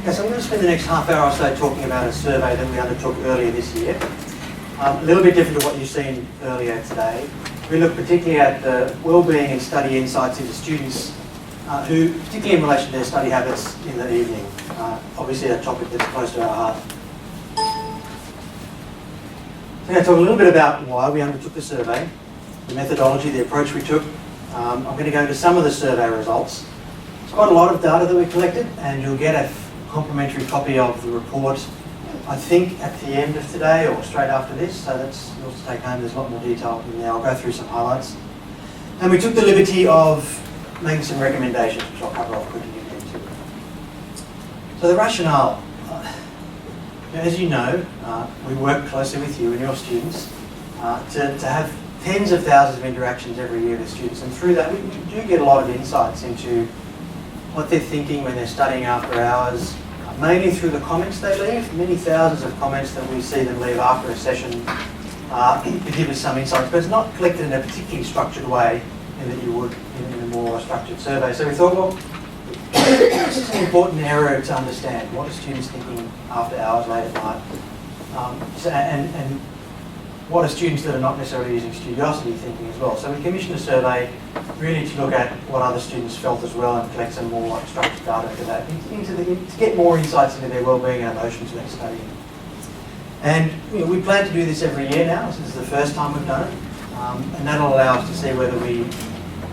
Okay, so I'm going to spend the next half hour or so talking about a survey that we undertook earlier this year. A little bit different to what you've seen earlier today. We looked particularly at the wellbeing and study insights into students who, particularly in relation to their study habits in the evening. Obviously a topic that's close to our heart. So I'm going to talk a little bit about why we undertook the survey, the methodology, the approach we took. I'm going to go into some of the survey results. It's quite a lot of data that we collected, and you'll get a complimentary copy of the report, I think at the end of today or straight after this, so that's yours to take home. There's a lot more detail in there. I'll go through some highlights. And we took the liberty of making some recommendations, which I'll cover off quickly again too. So the rationale, as you know, we work closely with you and your students to have tens of thousands of interactions every year with students, and through that we do get a lot of insights into what they're thinking when they're studying after hours, mainly through the comments they leave. Many thousands of comments that we see them leave after a session to give us some insights, but it's not collected in a particularly structured way in that you would in a more structured survey. So we thought, well, this is an important area to understand. What are students thinking after hours late at night? And what are students that are not necessarily using Studiosity thinking as well? So we commissioned a survey really to look at what other students felt as well and collect some more structured data for that, to get more insights into their wellbeing and emotions when studying. And we plan to do this every year now. This is the first time we've done it. And that'll allow us to see whether we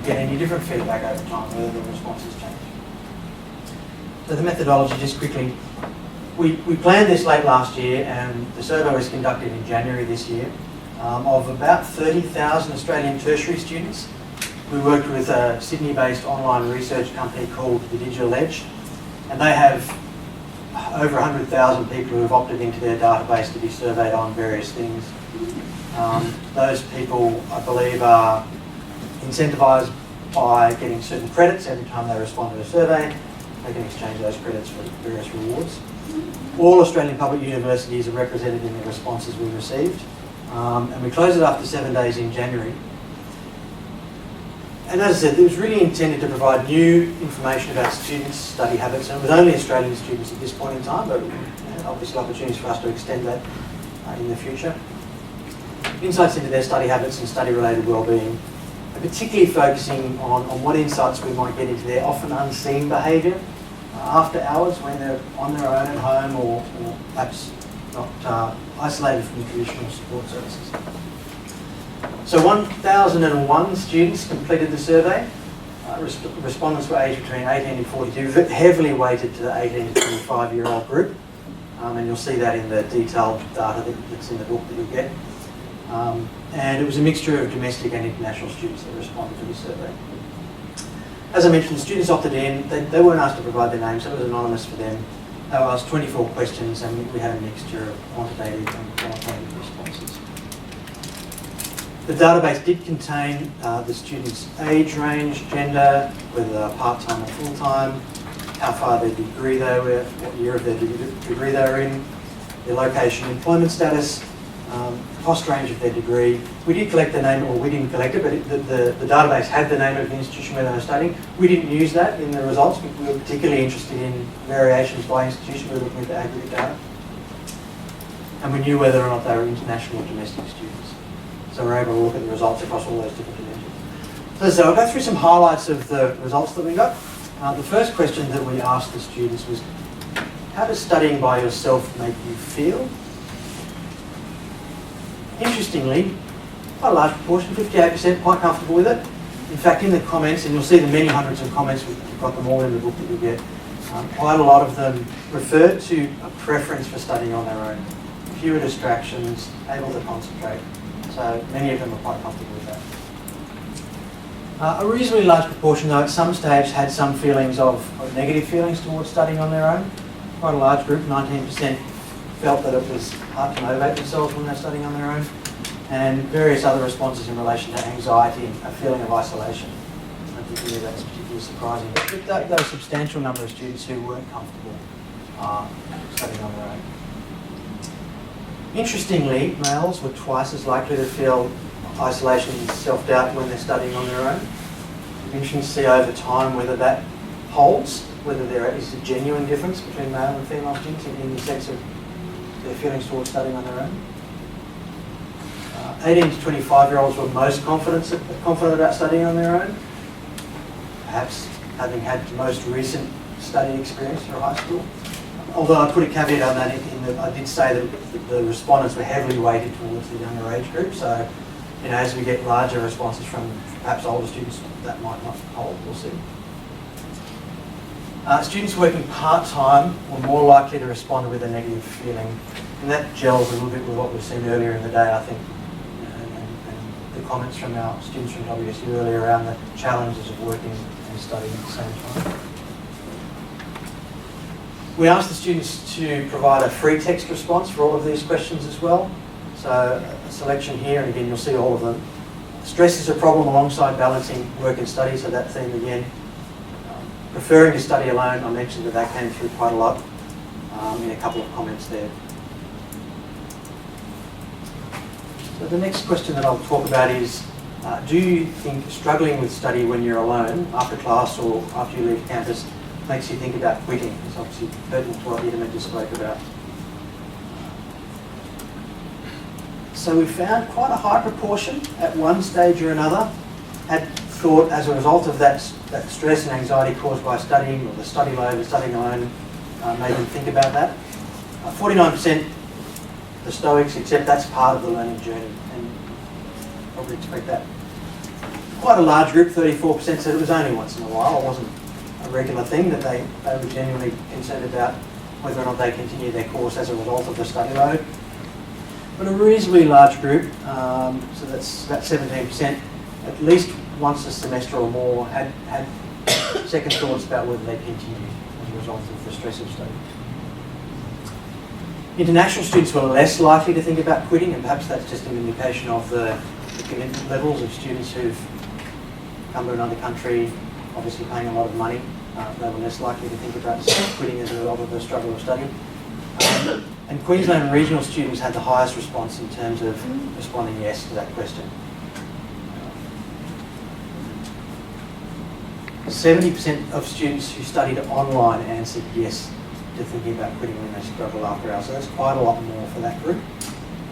get any different feedback over time, whether the responses change. So the methodology, just quickly. We planned this late last year, and the survey was conducted in January this year of about 30,000 Australian tertiary students. We worked with a Sydney-based online research company called The Digital Edge, and they have over 100,000 people who have opted into their database to be surveyed on various things. Those people, I believe, are incentivised by getting certain credits every time they respond to a survey. They can exchange those credits for various rewards. All Australian public universities are represented in the responses we received, and we closed it after 7 days in January. And as I said, it was really intended to provide new information about students' study habits, and it was only Australian students at this point in time, but obviously opportunities for us to extend that in the future. Insights into their study habits and study-related wellbeing, and particularly focusing on what insights we might get into their often unseen behaviour after hours when they're on their own at home or perhaps not isolated from traditional support services. So 1,001 students completed the survey. Respondents were aged between 18 and 42, heavily weighted to the 18 to 25-year-old group. And you'll see that in the detailed data that's in the book that you'll get. And it was a mixture of domestic and international students that responded to this survey. As I mentioned, the students opted in. They weren't asked to provide their names, so it was anonymous for them. They were asked 24 questions, and we had a mixture of quantitative and qualitative responses. The database did contain the students' age range, gender, whether they're part-time or full-time, how far their degree they were, what year of their degree they were in, their location, employment status, cost range of their degree. We did collect the name, or we didn't collect it, but the database had the name of the institution where they were studying. We didn't use that in the results. We were particularly interested in variations by institution. We were looking at the aggregate data. And we knew whether or not they were international or domestic students. So we're able to look at the results across all those different dimensions. So I'll go through some highlights of the results that we got. The first question that we asked the students was, how does studying by yourself make you feel? Interestingly, quite a large proportion, 58%, quite comfortable with it. In fact, in the comments, and you'll see the many hundreds of comments, we've got them all in the book that you'll get, quite a lot of them referred to a preference for studying on their own. Fewer distractions, able to concentrate. So many of them are quite comfortable with that. A reasonably large proportion, though, at some stage had some feelings of negative feelings towards studying on their own. Quite a large group, 19%, felt that it was hard to motivate themselves when they're studying on their own, and various other responses in relation to anxiety and a feeling of isolation. I don't think that's particularly surprising. But there are a substantial number of students who weren't comfortable studying on their own. Interestingly, males were twice as likely to feel isolation and self-doubt when they're studying on their own. It's interesting to see over time whether that holds, whether there is a genuine difference between male and female students in the sense of their feelings towards studying on their own. 18 to 25-year-olds were most confident about studying on their own, perhaps having had the most recent study experience through high school. Although I put a caveat on that in that I did say that the respondents were heavily weighted towards the younger age group. So, as we get larger responses from perhaps older students, that might not hold. We'll see. Students working part-time were more likely to respond with a negative feeling, and that gels a little bit with what we've seen earlier in the day, I think, and the comments from our students from WSU earlier around the challenges of working and studying at the same time. We asked the students to provide a free text response for all of these questions as well. So a selection here, and again you'll see all of them. Stress is a problem alongside balancing work and study, so that theme again. Preferring to study alone, I mentioned that came through quite a lot in a couple of comments there. So the next question that I'll talk about is, do you think struggling with study when you're alone, after class or after you leave campus, makes you think about quitting? It's obviously pertinent to what Ida just spoke about. So we found quite a high proportion at one stage or another had thought as a result of that stress and anxiety caused by studying, or the study load and studying alone made them think about that. 49% the Stoics accept that's part of the learning journey, and probably expect that. Quite a large group, 34%, said it was only once in a while. It wasn't a regular thing, that they were genuinely concerned about whether or not they continue their course as a result of the study load. But a reasonably large group, so that's about 17%, at least once a semester or more had second thoughts about whether they continue as a result of the stress of study. International students were less likely to think about quitting, and perhaps that's just an indication of the commitment levels of students who've come to another country, obviously paying a lot of money. They were less likely to think about quitting as a result of the struggle of study. And Queensland regional students had the highest response in terms of responding yes to that question. 70% of students who studied online answered yes to thinking about quitting when they struggle after hours. So that's quite a lot more for that group.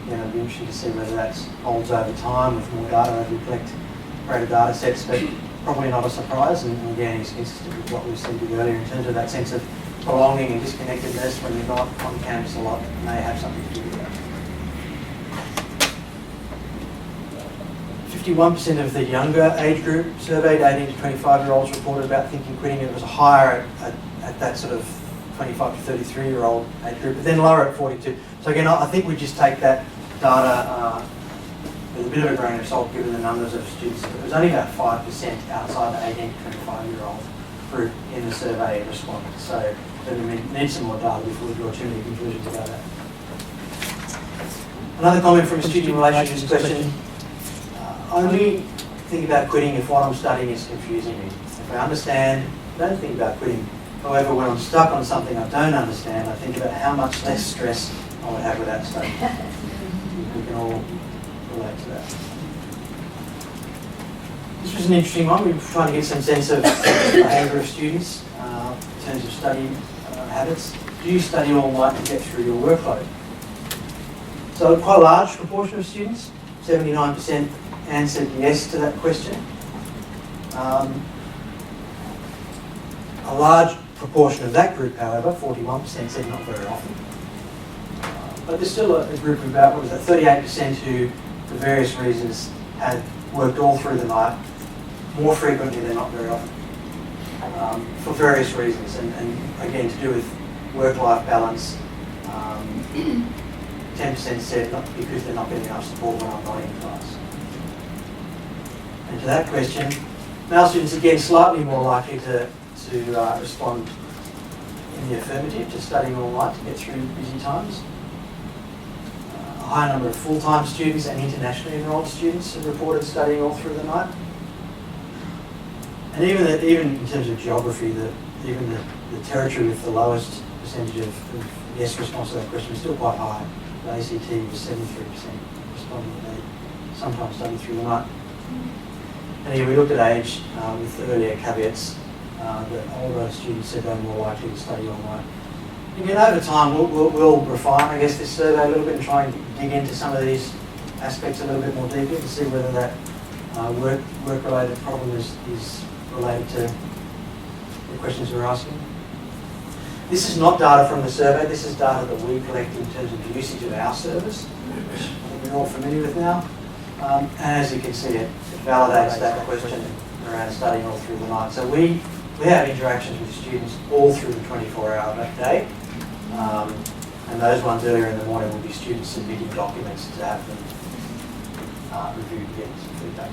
It'll be interesting to see whether that holds over time with more data as we collect greater data sets, but probably not a surprise, and again it's consistent with what we've seen earlier in terms of that sense of belonging and disconnectedness when you're not on campus a lot may have something to do with that. 51% of the younger age group surveyed, 18 to 25-year-olds, reported about thinking quitting. It was higher at that sort of 25 to 33-year-old age group, but then lower at 42. So again, I think we just take that data with a bit of a grain of salt given the numbers of students. It was only about 5% outside the 18 to 25-year-old group in the survey responded. So we need some more data before we draw too many conclusions about that. Another comment from a student in relation to this question. Only think about quitting if what I'm studying is confusing me. If I understand, I don't think about quitting. However, when I'm stuck on something I don't understand, I think about how much less stress I would have without studying. We can all relate to that. This was an interesting one. We were trying to get some sense of the behaviour of students in terms of study habits. Do you study all night to get through your workload? So quite a large proportion of students, 79%, answered yes to that question. A large proportion of that group, however, 41%, said not very often. But there's still a group of about, 38% who, for various reasons, had worked all through the night, more frequently than not very often, for various reasons, and again to do with work-life balance. 10% said not because they're not getting enough support when I'm not in class. And to that question, male students again slightly more likely to respond in the affirmative to studying all night to get through busy times. A high number of full-time students and internationally enrolled students have reported studying all through the night. And even in terms of geography, even the territory with the lowest percentage of yes response to that question is still quite high. The ACT was 73% responding that they sometimes study through the night. And here we looked at age with the earlier caveats. that older students said they were more likely to study online. Again, over time, we'll refine, I guess, this survey a little bit and try and dig into some of these aspects a little bit more deeply to see whether that work-related problem is related to the questions we're asking. This is not data from the survey. This is data that we collect in terms of the usage of our service, which I think we're all familiar with now. And as you can see, it validates that question around studying all through the night. So we have interactions with students all through the 24-hour that day. And those ones earlier in the morning will be students submitting documents to have them reviewed and get some feedback.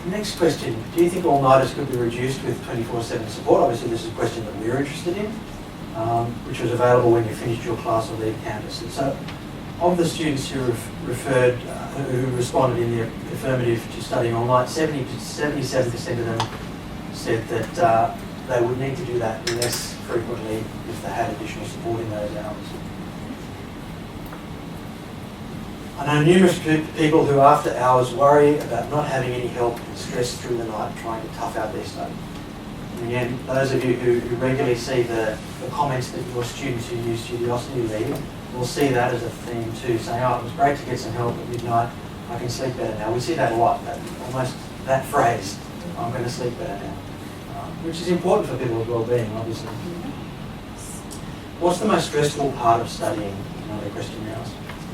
Next question, do you think all-nighters could be reduced with 24/7 support? Obviously this is a question that we're interested in, which was available when you finished your class or leave campus. And so of the students who who responded in the affirmative to studying all night, 77% of them said that they would need to do that less frequently if they had additional support in those hours. I know numerous people who after hours worry about not having any help and stress through the night trying to tough out their study. And again, those of you who regularly see the comments that your students who use Studiosity leave will see that as a theme too, saying, oh, it was great to get some help at midnight, I can sleep better now. We see that a lot, almost that phrase, I'm going to sleep better now, which is important for people's well-being, obviously. What's the most stressful part of studying? Another question now.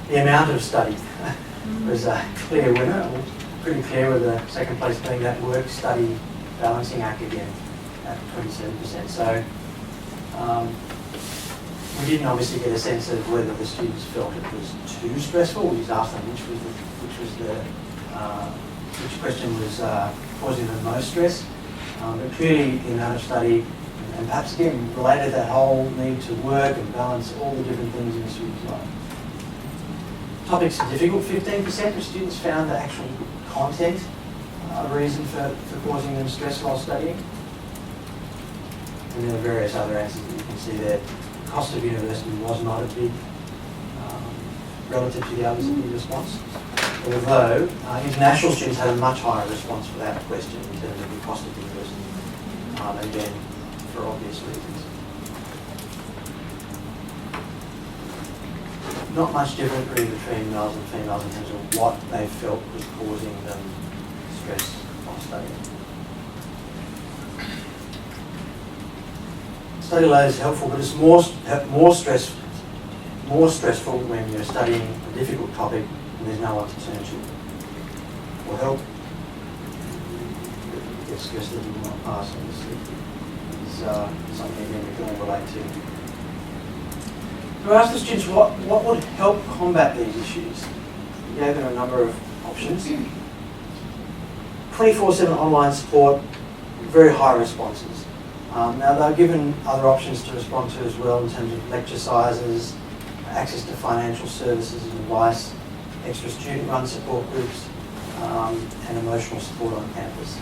The amount of study was a clear winner, pretty clear with the second place being that work-study balancing act again at 27%. So we didn't obviously get a sense of whether the students felt it was too stressful. We just asked them which question was causing them most stress. But clearly the amount of study, and perhaps again related to that whole need to work and balance all the different things in a student's life. Topics are difficult, 15% of students found the actual content a reason for causing them stress while studying. And there are various other answers that you can see there. The cost of university was not a big, relative to the others, a big response. Although international students had a much higher response for that question in terms of the cost of university. Again, for obvious reasons. Not much difference really between males and females in terms of what they felt was causing them stress while studying. Study load is helpful, but it's more stressful when you're studying a difficult topic and there's no one to turn to for help. Get stressed that you want to pass, obviously, is something again we can all relate to. We asked the students what would help combat these issues. We gave them a number of options. 24/7 online support, very high responses. Now they're given other options to respond to as well in terms of lecture sizes, access to financial services and advice, extra student-run support groups, and emotional support on campus.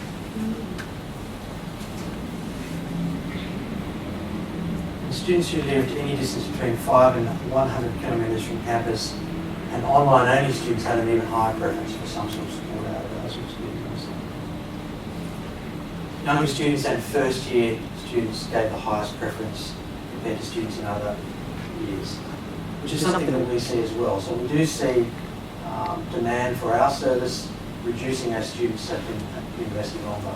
Students who lived any distance between 5 and 100 kilometres from campus and online-only students had an even higher preference for some sort of support out of those students. Younger students and first-year students gave the highest preference compared to students in other years, which is something that we see as well. So we do see demand for our service reducing as students have been at university longer,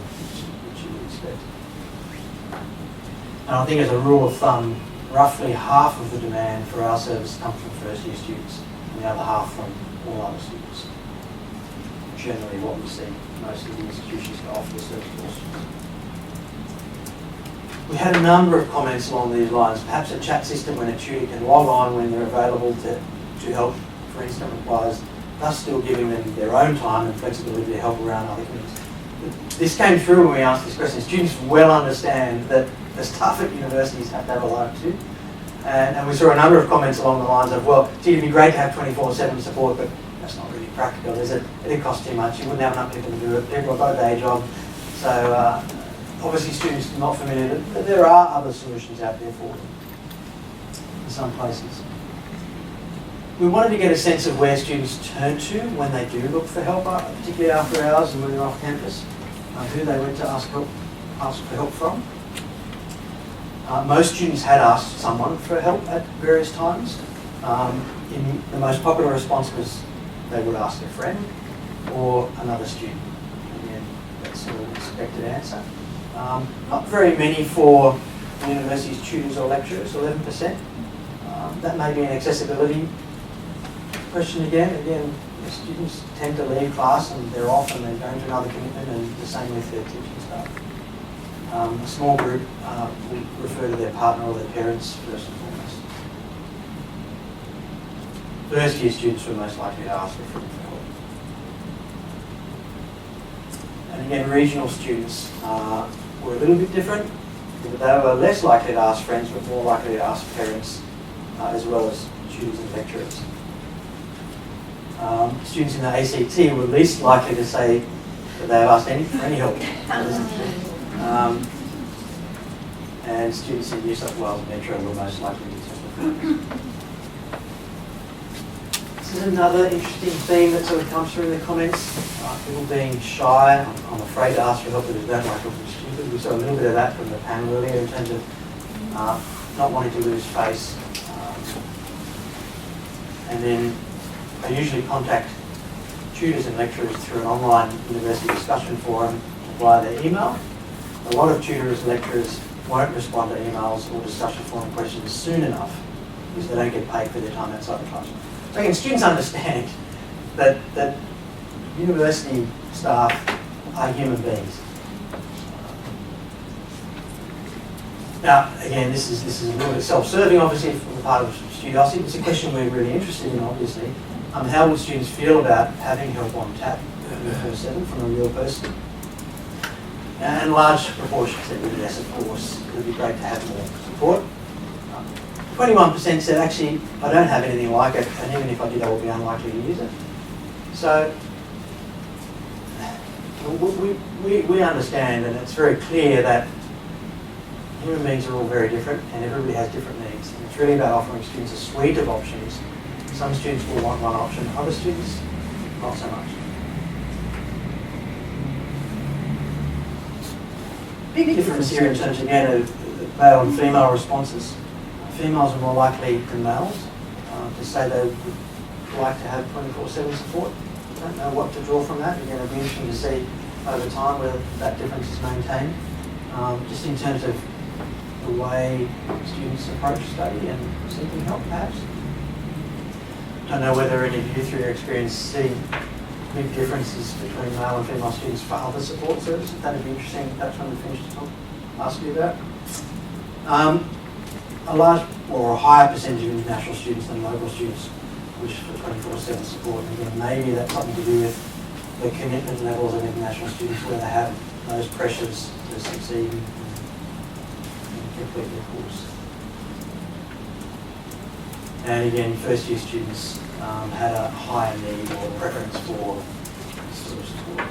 which you would expect. And I think as a rule of thumb, roughly half of the demand for our service comes from first-year students and the other half from all other students. Generally what we see most of the institutions to offer the service to all students. We had a number of comments along these lines. Perhaps a chat system when a tutor can log on when they're available to help, for instance, requires thus still giving them their own time and flexibility to help around other things. This came through when we asked this question. Students well understand that the staff at universities have to have a life too. And we saw a number of comments along the lines of, well, gee, it'd be great to have 24/7 support, but that's not really practical, is it? It'd cost too much. You wouldn't have enough people to do it. People have got a day job. So obviously students are not familiar, but there are other solutions out there for them in some places. We wanted to get a sense of where students turn to when they do look for help, particularly after hours and when they're off campus, who they went to ask for help from. Most students had asked someone for help at various times. The most popular response was they would ask a friend or another student. Again, that's sort of an expected answer. Not very many for the university's tutors or lecturers, 11%. That may be an accessibility question again. The students tend to leave class and they're off and they're going to another commitment, and the same with their teaching staff. A small group will refer to their partner or their parents first and foremost. First year students were most likely to ask for help. And again, regional students were a little bit different. They were less likely to ask friends, but more likely to ask parents, as well as tutors and lecturers. Students in the ACT were least likely to say that they have asked for any help. And students in New South Wales Metro were most likely to testify. This is another interesting theme that sort of comes through in the comments. People being shy, I'm afraid to ask for help because they don't like helping students. We saw a little bit of that from the panel earlier in terms of not wanting to lose face. And then I usually contact tutors and lecturers through an online university discussion forum via their email. A lot of tutors and lecturers won't respond to emails or discussion forum questions soon enough because they don't get paid for their time outside the classroom. So again, students understand that university staff are human beings. Now, again, this is a little bit self-serving, obviously, from the part of students. It's a question we're really interested in, obviously. How would students feel about having help on tap 24/7 from a real person? And large proportions said, yes, of course, it would be great to have more support. 21% said, actually, I don't have anything like it, and even if I did, I would be unlikely to use it. So, we understand, and it's very clear that human beings are all very different, and everybody has different needs. And it's really about offering students a suite of options. Some students will want one option, other students, not so much. Big difference here in terms, again, of male and female responses. Females are more likely than males to say they would like to have 24/7 support. I don't know what to draw from that. Again, it'll be interesting to see over time whether that difference is maintained. Just in terms of the way students approach study and seeking help, perhaps. Don't know whether any of you, through your experience, see big differences between male and female students for other support services. That'd be interesting, perhaps when we finish the talk, ask you about. A large or a higher percentage of international students than local students wish for 24/7 support. And again, maybe that's something to do with the commitment levels of international students where they have those pressures to succeed and complete their course. And again, first year students had a higher need or preference for this sort of support.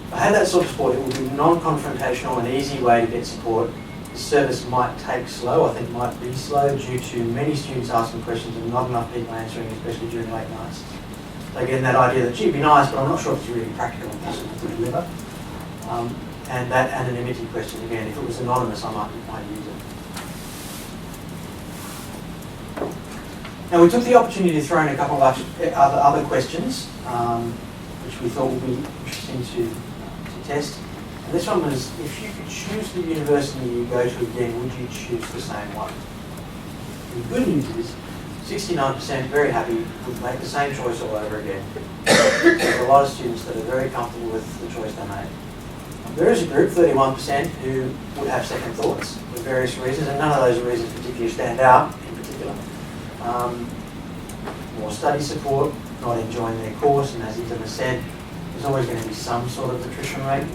If I had that sort of support, it would be non-confrontational and easy way to get support. The service might take slow, I think might be slow due to many students asking questions and not enough people answering, especially during late nights. So again, that idea that, gee, it'd be nice, but I'm not sure if it's really practical and possible to deliver. And that anonymity question, again, if it was anonymous, I might use it. Now, we took the opportunity to throw in a couple of other questions, which we thought would be interesting to test. And this one was, if you could choose the university you go to again, would you choose the same one? And the good news is, 69% very happy, would make the same choice all over again. There's a lot of students that are very comfortable with the choice they made. There is a group, 31%, who would have second thoughts for various reasons, and none of those reasons particularly stand out in particular. More study support, not enjoying their course, and as Ethan has said, there's always going to be some sort of attrition rate.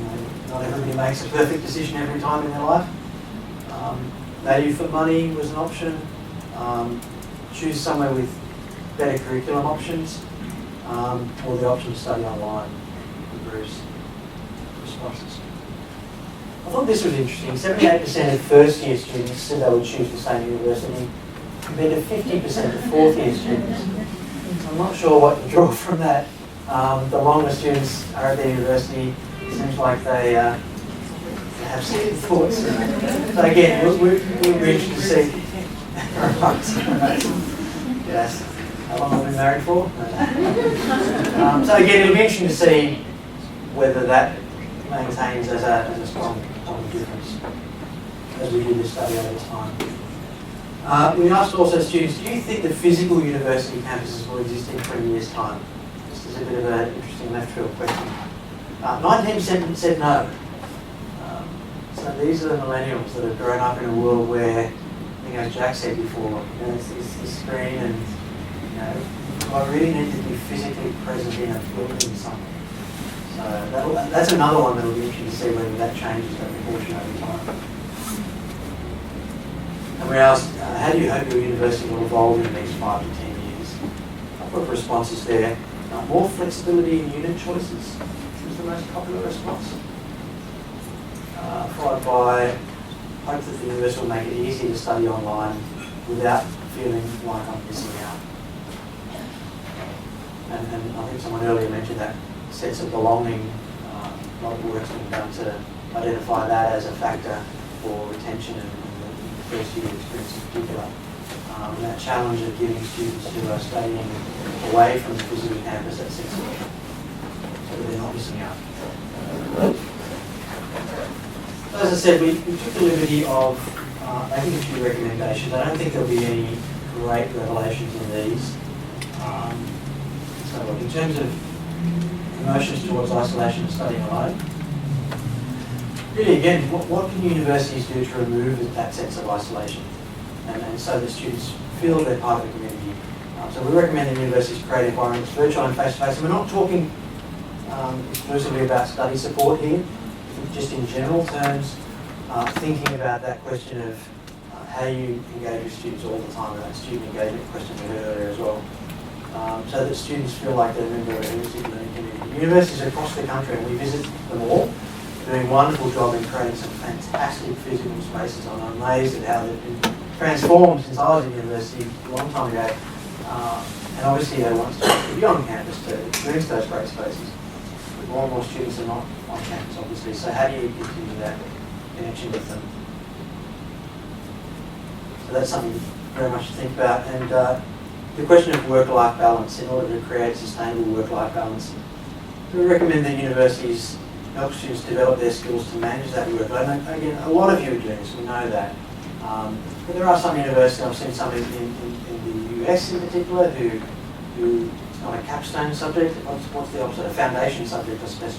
Not everybody makes a perfect decision every time in their life. Value for money was an option. Choose somewhere with better curriculum options, or the option to study online improves responses. I thought this was interesting. 78% of first year students said they would choose the same university. compared to 50% of fourth year students. I'm not sure what to draw from that. The longer students are at the university, it seems like they have second thoughts. So again, we're interested to see. Yes. How long have we been married for? So again, it'll be interesting to see whether that maintains as a strong difference as we do this study over time. We asked also students, do you think the physical university campuses will exist in 20 years' time? This is a bit of an interesting left field question. 19% said no. So these are the millennials that have grown up in a world where, I think as Jack said before, it's the screen and I really need to be physically present in a building somewhere. So that's another one that will be interesting to see whether that changes that proportion over time. And we asked, how do you hope your university will evolve in the next 5 to 10 years? A couple of responses there. More flexibility in unit choices was the most popular response. Followed by hope that the university will make it easy to study online without feeling like I'm missing out. And I think someone earlier mentioned that sense of belonging. A lot of work's been done to identify that as a factor for retention and the first year experience in particular. And that challenge of giving students who are studying away from the physical campus that sense of so that they're not missing out. As I said, we took the liberty of making a few recommendations. I don't think there'll be any great revelations in these. So in terms of emotions towards isolation and studying alone, really again, what can universities do to remove that sense of isolation and so that students feel they're part of the community? So we recommend that universities create environments, virtual and face-to-face. And we're not talking exclusively about study support here, just in general terms, thinking about that question of how you engage with students all the time, and that student engagement question we heard earlier as well. So that students feel like they're a member of a holistic learning community. Universities across the country, and we visit them all, are doing a wonderful job in creating some fantastic physical spaces. I'm amazed at how they've been transformed since I was at university a long time ago. And obviously they want students to be on campus to experience those great spaces. But more and more students are not on campus, obviously. So how do you continue that connection with them? So that's something very much to think about. And the question of work-life balance, in order to create sustainable work-life balance, we recommend that universities help students develop their skills to manage that workload. And again, a lot of you are doing this, we know that. But there are some universities, I've seen some in the US in particular, who it's not a capstone subject. What's the opposite? A foundation subject, I suppose.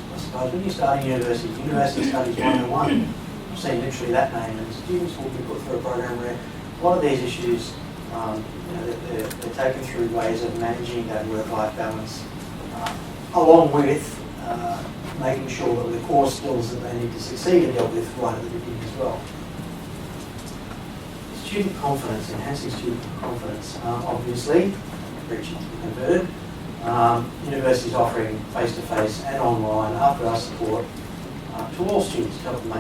When you start university studies 101, I've seen literally that name, and students will be put through a program where a lot of these issues, they're taken through ways of managing that work-life balance, along with making sure that the core skills that they need to succeed are dealt with right at the beginning as well. Student confidence, enhancing student confidence, obviously, preaching to be converted. Universities offering face-to-face and online after-hour support to all students to help them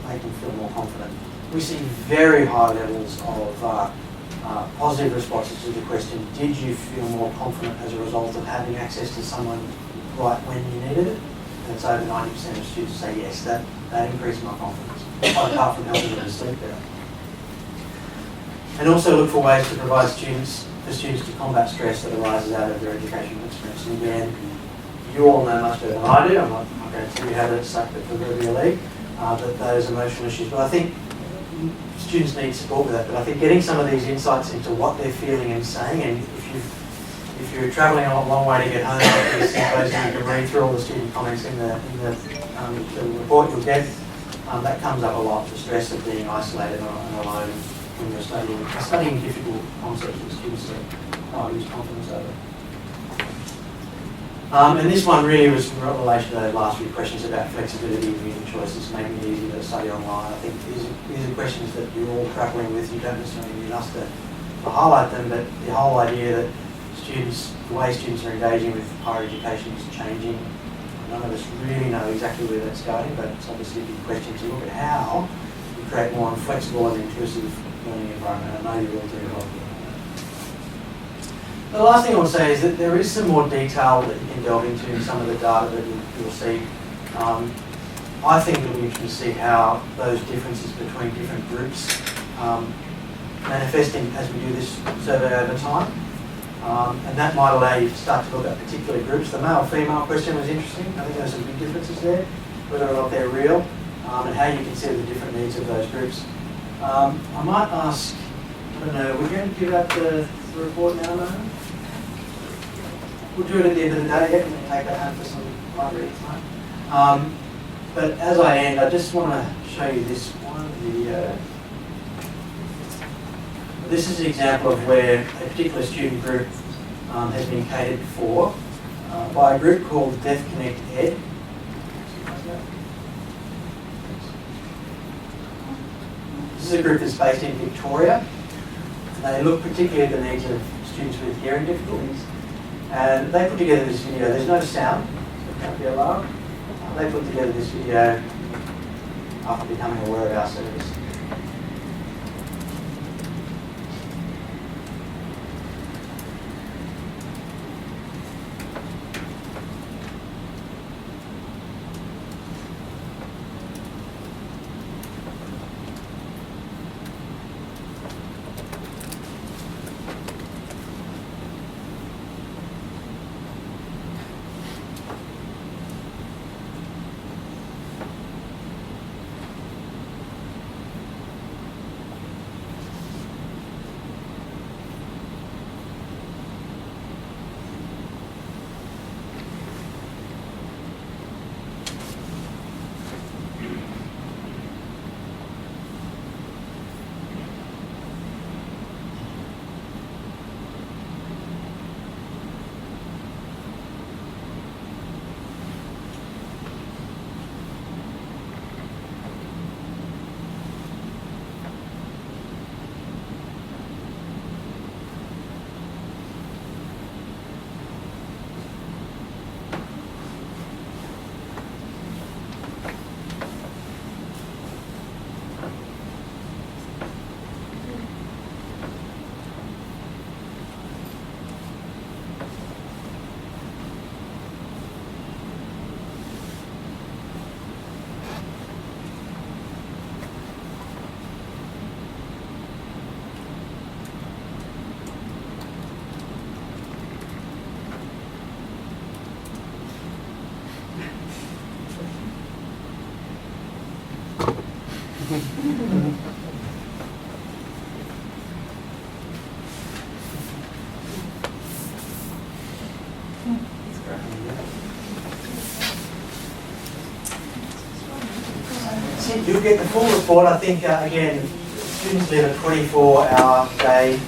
make them feel more confident. We see very high levels of positive responses to the question, did you feel more confident as a result of having access to someone right when you needed it? And it's over 90% of students say yes, that increased my confidence, apart from helping them to sleep better. And also look for ways to provide for students to combat stress that arises out of their educational experience. And again, you all know much better than I do. I'm not going to tell you how to suck the proverbial egg, but those emotional issues. But I think students need support with that. But I think getting some of these insights into what they're feeling and saying, and if you're travelling a long way to get home, you can read through all the student comments in the report you'll get. That comes up a lot, the stress of being isolated and alone when you're studying difficult concepts that students lose confidence over. And this one really was in relation to those last few questions about flexibility of unit choices, making it easy to study online. I think these are questions that you're all grappling with. You don't necessarily need us to highlight them, but the whole idea that the way students are engaging with higher education is changing. None of us really know exactly where that's going, but it's obviously a big question to look at how we create more flexible and inclusive learning environment. I know you will do a lot of that. The last thing I want to say is that there is some more detail that you can delve into in some of the data that you'll see. I think it'll be interesting to see how those differences between different groups manifest as we do this survey over time. And that might allow you to start to look at particular groups. The male-female question was interesting. I think there's some big differences there, whether or not they're real, and how you consider the different needs of those groups. I might ask, I don't know, we're going to give out the report now, Mona? We'll do it at the end of the day. Yeah, we can take that home for some library time. But as I end, I just want to show you this one video. This is an example of where a particular student group has been catered for by a group called Deaf Connect Ed. This is a group that's based in Victoria. They look particularly at the needs of students with hearing difficulties. And they put together this video. There's no sound, so it can't be alarmed. They put together this video after becoming aware of our service. You'll get the full report. I think, again, students live a 24-hour day.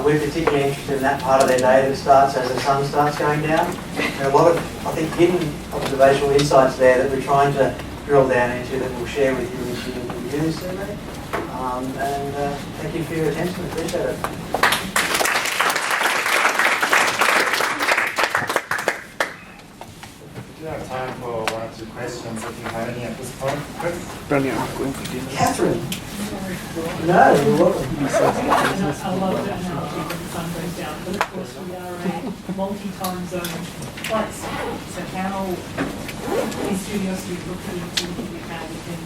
We're particularly interested in that part of their day that starts as the sun starts going down. There are a lot of, I think, hidden observational insights there that we're trying to drill down into that we'll share with you as you do this survey. And thank you for your attention. Appreciate it. We have time for 1 or 2 questions if you have any at this point. Chris? Brilliant, I'm going for dinner. Catherine? No, you're welcome. I love that analogy when the sun goes down, but of course we are a multi-time zone place. So how is Studiosity looking into how we can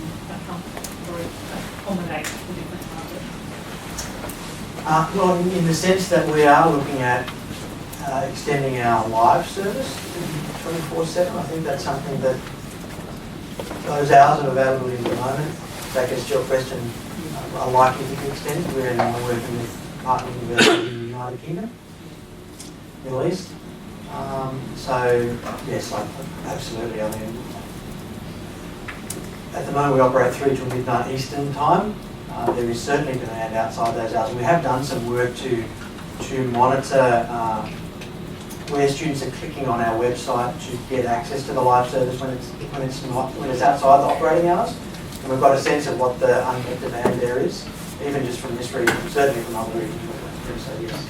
accommodate the different markets? Well, in the sense that we are looking at extending our live service 24/7. I think that's something that those hours are available at the moment. So I guess your question are likely to be extended. We're now working with partner universities in the United Kingdom, Middle East. So yes, absolutely. I mean, at the moment we operate through till midnight Eastern time. There is certainly demand outside those hours. We have done some work to monitor where students are clicking on our website to get access to the live service when it's outside the operating hours. And we've got a sense of what the unmet demand there is, even just from this region, certainly from other regions. So yes.